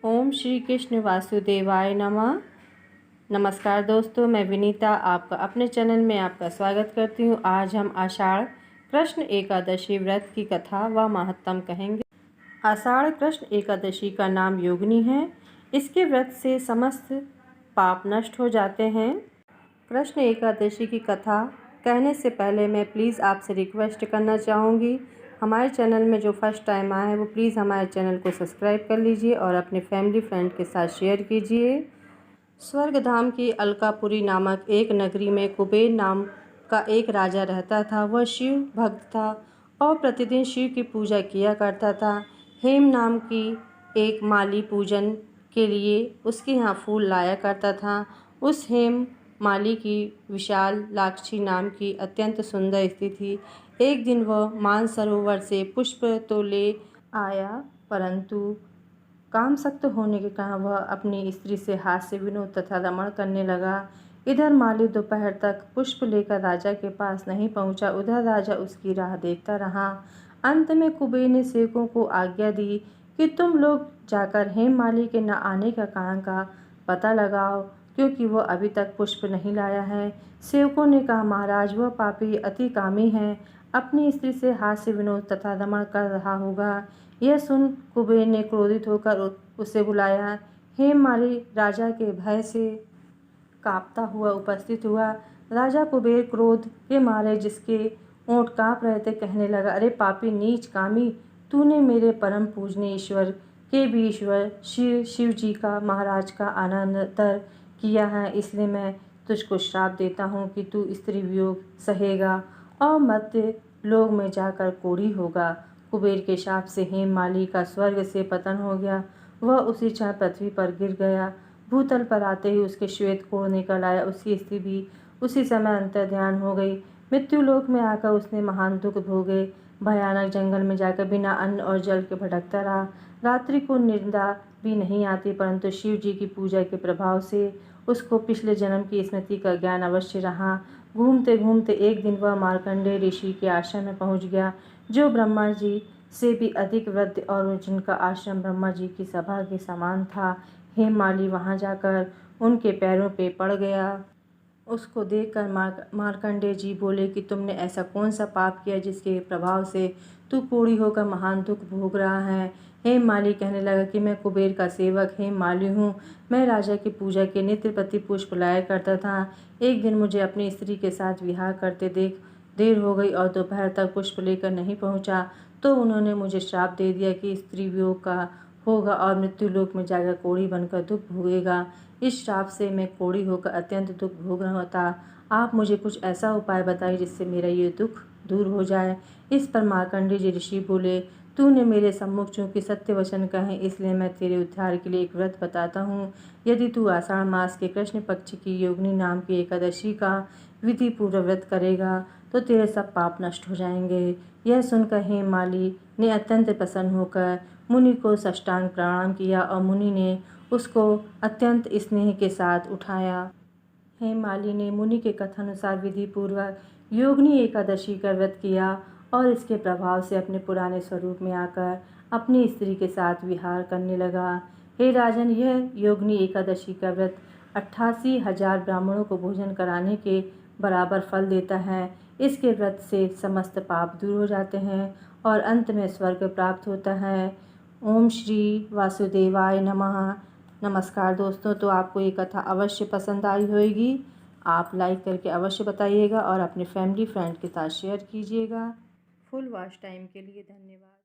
ओम श्री कृष्ण वासुदेवाय नमः। नमस्कार दोस्तों, मैं विनीता आपका अपने चैनल में आपका स्वागत करती हूँ। आज हम आषाढ़ कृष्ण एकादशी व्रत की कथा व महत्तम कहेंगे। आषाढ़ कृष्ण एकादशी का नाम योगिनी है। इसके व्रत से समस्त पाप नष्ट हो जाते हैं। कृष्ण एकादशी की कथा कहने से पहले मैं प्लीज़ आपसे रिक्वेस्ट करना चाहूँगी, हमारे चैनल में जो फर्स्ट टाइम आए हैं वो प्लीज़ हमारे चैनल को सब्सक्राइब कर लीजिए और अपने फैमिली फ्रेंड के साथ शेयर कीजिए। स्वर्गधाम की अलकापुरी नामक एक नगरी में कुबेर नाम का एक राजा रहता था। वह शिव भक्त था और प्रतिदिन शिव की पूजा किया करता था। हेम नाम की एक माली पूजन के लिए उसके यहाँ फूल लाया करता था। उस हेम माली की विशाल लाक्षी नाम की अत्यंत सुंदर स्त्री थी। एक दिन वह मानसरोवर से पुष्प तो ले आया, परंतु कामसक्त होने के कारण वह अपनी स्त्री से हास्य विनोद तथा रमण करने लगा। इधर माली दोपहर तक पुष्प लेकर राजा के पास नहीं पहुंचा। उधर राजा उसकी राह देखता रहा। अंत में कुबेर ने सेवकों को आज्ञा दी कि तुम लोग जाकर हेममाली के न आने का कारण का पता लगाओ, क्योंकि वह अभी तक पुष्प नहीं लाया है। सेवकों ने कहा, महाराज, वह पापी अति कामी है, अपनी स्त्री से हास्य विनोद तथा रमण कर रहा होगा। यह सुन कुबेर ने क्रोधित होकर उसे बुलाया। हेममाली राजा के भय से कांपता हुआ उपस्थित हुआ। राजा कुबेर क्रोध के मारे जिसके ओंठ कांप रहे थे कहने लगा, अरे पापी नीच कामी, तूने मेरे परम पूजनीय ईश्वर के भी ईश्वर शिव जी का महाराज का अनादर किया है, इसलिए मैं तुझको श्राप देता हूँ कि तू स्त्री वियोग सहेगा और मर्त्य लोक में जाकर कोढ़ी होगा। कुबेर के शाप से हेममाली का स्वर्ग से पतन हो गया। वह उसी क्षण पृथ्वी पर गिर गया। भूतल पर आते ही उसके श्वेत कोढ़ निकल आया। उसकी स्त्री भी उसी समय अंतर्ध्यान हो गई। मृत्युलोक में आकर उसने महान दुख भोगे। भयानक जंगल में जाकर बिना अन्न और जल के भटकता रहा। रात्रि को निद्रा भी नहीं आती, परंतु शिव जी की पूजा के प्रभाव से उसको पिछले जन्म की स्मृति का ज्ञान अवश्य रहा। घूमते घूमते एक दिन वह मार्कंडेय ऋषि के आश्रम में पहुंच गया, जो ब्रह्मा जी से भी अधिक वृद्ध और जिनका आश्रम ब्रह्मा जी की सभा के समान था। हेममाली वहां जाकर उनके पैरों पे पड़ गया। उसको देखकर मार्कंडेय जी बोले कि तुमने ऐसा कौन सा पाप किया जिसके प्रभाव से तू कोढ़ी होकर महान दुख भोग रहा है। हेममाली कहने लगा कि मैं कुबेर का सेवक हेममाली हूँ। मैं राजा की पूजा के नित्य प्रति पुष्प लाया करता था। एक दिन मुझे अपनी स्त्री के साथ विहार करते देख देर हो गई और दोपहर तक पुष्प लेकर नहीं पहुँचा, तो उन्होंने मुझे श्राप दे दिया कि स्त्री वियोग का होगा और मृत्युलोक में जाकर कोढ़ी बनकर दुख भोगेगा। इस श्राप से मैं कोढ़ी होकर अत्यंत दुख भोग रहा था। आप मुझे कुछ ऐसा उपाय बताइए जिससे मेरा ये दुख दूर हो जाए। इस पर मार्कंडेय जी ऋषि बोले, तूने मेरे सम्मुख चूंकि सत्य वचन कहे, इसलिए मैं तेरे उद्धार के लिए एक व्रत बताता हूँ। यदि तू आषाढ़ मास के कृष्ण पक्ष की योगिनी नाम की एकादशी का विधि पूर्व व्रत करेगा तो तेरे सब पाप नष्ट हो जाएंगे। यह सुनकर हेममाली ने अत्यंत प्रसन्न होकर मुनि को साष्टांग प्रणाम किया और मुनि ने उसको अत्यंत स्नेह के साथ उठाया। हेममाली ने मुनि के कथानुसार विधि पूर्वक योगिनी एकादशी का व्रत किया और इसके प्रभाव से अपने पुराने स्वरूप में आकर अपनी स्त्री के साथ विहार करने लगा। हे राजन, यह योगिनी एकादशी का व्रत 88,000 ब्राह्मणों को भोजन कराने के बराबर फल देता है। इसके व्रत से समस्त पाप दूर हो जाते हैं और अंत में स्वर्ग प्राप्त होता है। ओम श्री वासुदेवाय नमः। नमस्कार दोस्तों, तो आपको ये कथा अवश्य पसंद आई होगी। आप लाइक करके अवश्य बताइएगा और अपने फैमिली फ्रेंड के साथ शेयर कीजिएगा। फुल वॉच टाइम के लिए धन्यवाद।